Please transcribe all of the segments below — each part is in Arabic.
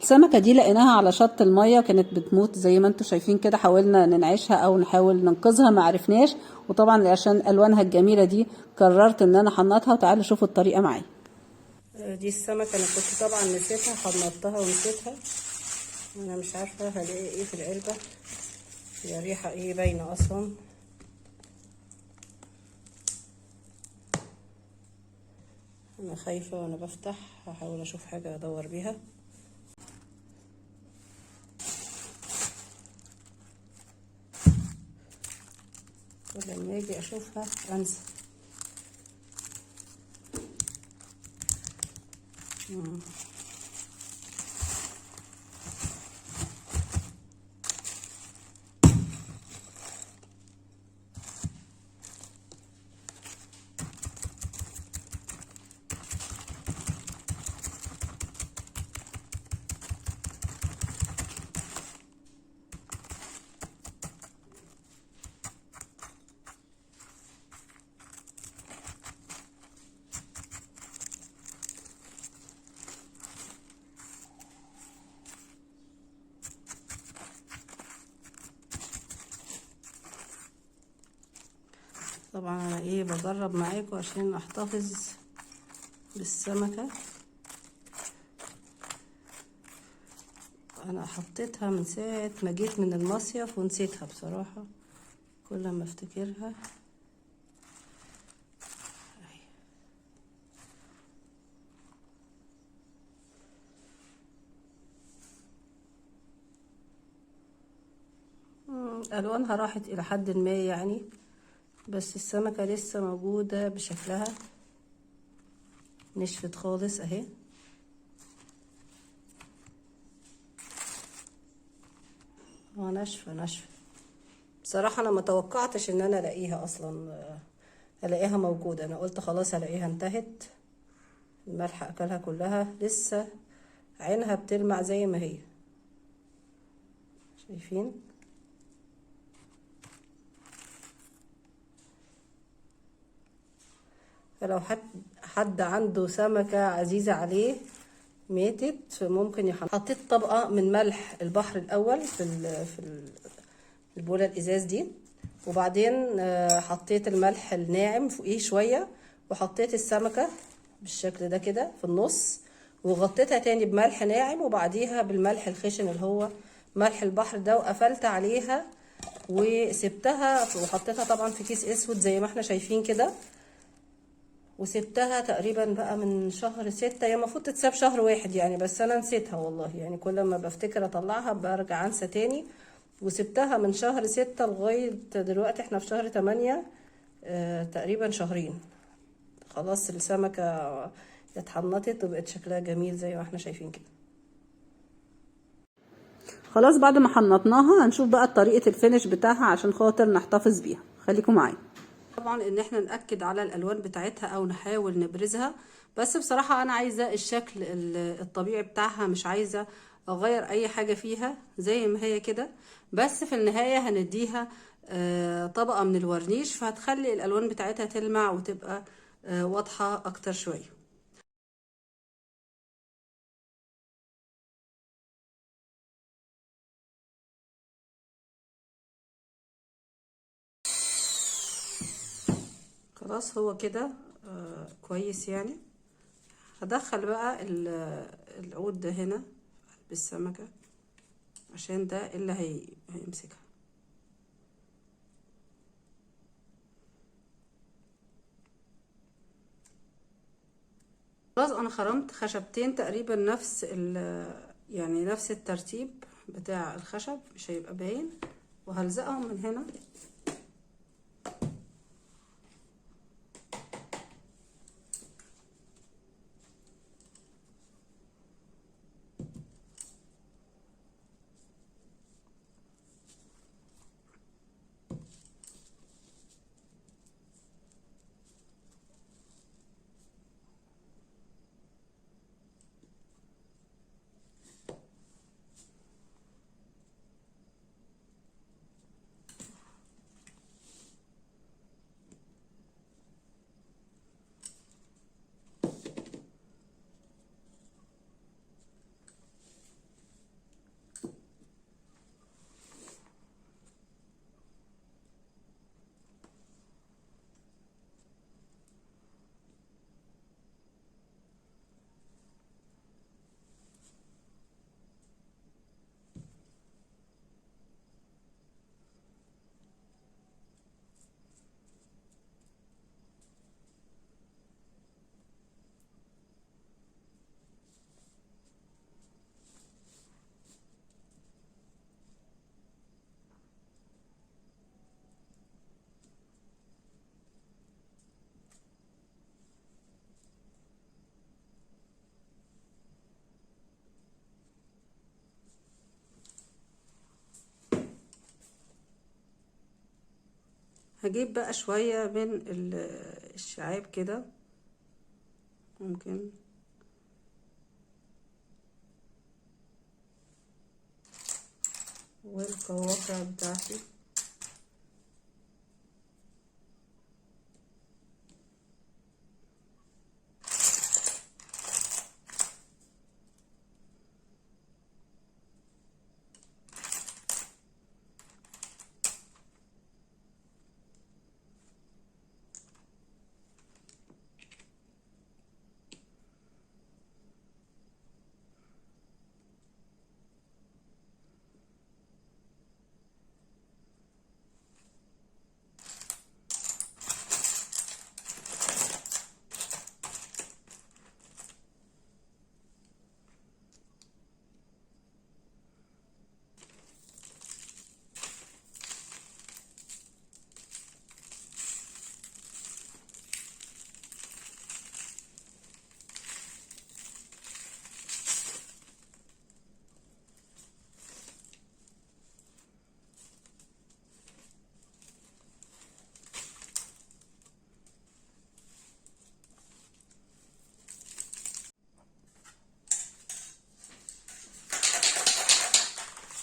السمكة دي لقيناها على شط المية كانت بتموت زي ما انتوا شايفين كده، حاولنا ننعشها او نحاول ننقذها ما عرفناش، وطبعا عشان الوانها الجميلة دي قررت ان انا حنطها، وتعالوا شوفوا الطريقة معايا. دي السمكة انا كنت طبعا نسيتها، حنطتها ونسيتها. انا مش عارفة هلاقي ايه في العلبة، هي ريحة ايه باينة اصلا. انا خايفة وانا بفتح، هحاول اشوف حاجة ادور بيها. كل ما اجي اشوفها انسى. طبعا انا ايه بجرب معاكم عشان احتفظ بالسمكة. انا حطيتها من ساعة ما جيت من المصيف ونسيتها بصراحة، كل ما افتكرها. الوانها راحت الى حد ما يعني، بس السمكة لسه موجودة بشكلها، نشفت خالص اهي. ناشفة ناشفة بصراحة. انا ما توقعتش ان انا الاقيها اصلا، الاقيها موجودة. انا قلت خلاص الاقيها انتهت، الملح اكلها كلها، لسه عينها بتلمع زي ما هي، شايفين؟ فلو حد عنده سمكة عزيزة عليه ماتت ممكن حطيت طبقة من ملح البحر الأول في البولة الإزاز دي، وبعدين حطيت الملح الناعم فوقيه شوية، وحطيت السمكة بالشكل ده كده في النص، وغطيتها تاني بملح ناعم، وبعديها بالملح الخشن اللي هو ملح البحر ده، وقفلت عليها وسبتها، وحطيتها طبعا في كيس اسود زي ما احنا شايفين كده، وسبتها تقريبا بقى من شهر 6. هي المفروض تتساب شهر 1 يعني، بس انا نسيتها والله يعني، كل ما بفتكر اطلعها برجع انسى تاني. وسبتها من شهر 6 لغاية دلوقتي احنا في شهر 8، تقريبا شهرين. خلاص السمكة اتحنطت وبقت شكلها جميل زي ما احنا شايفين كده. خلاص بعد ما حنطناها هنشوف بقى طريقة الفينش بتاعها عشان خاطر نحتفظ بيها، خليكم معايا. طبعا ان احنا نأكد على الالوان بتاعتها او نحاول نبرزها، بس بصراحة انا عايزة الشكل الطبيعي بتاعها، مش عايزة اغير اي حاجة فيها زي ما هي كده. بس في النهاية هنديها طبقة من الورنيش، فهتخلي الالوان بتاعتها تلمع وتبقى واضحة اكتر شوية. خلاص هو كده كويس يعني. هدخل بقى العود ده هنا بالسمكة، عشان ده اللي هيمسكها. خلاص انا خرمت خشبتين تقريبا نفس يعني نفس الترتيب بتاع الخشب، مش هيبقى باين، وهلزقهم من هنا. هجيب بقى شوية من الشعاب كده، ممكن والقواقع بتاعتي.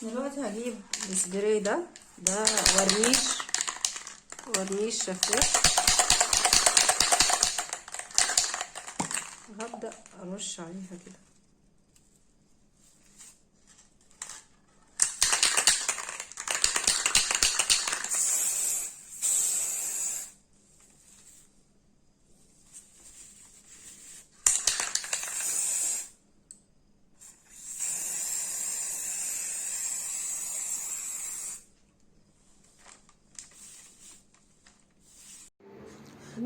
دلوقتي هجيب السبراي ده ورنيش شفاف، وهبدأ ارش عليها كده.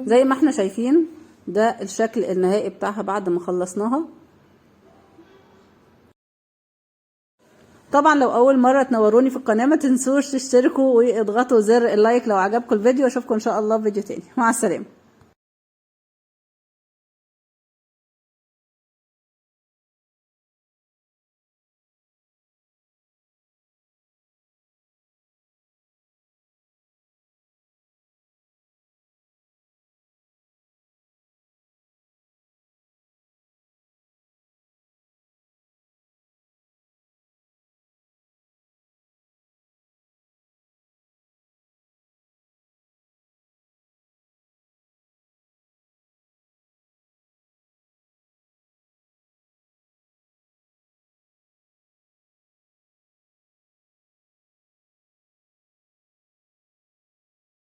زي ما احنا شايفين ده الشكل النهائي بتاعها بعد ما خلصناها. طبعا لو اول مرة تنوروني في القناة ما تنسوش تشتركوا واضغطوا زر اللايك لو عجبكم الفيديو، واشوفكم ان شاء الله في فيديو تاني. مع السلامة.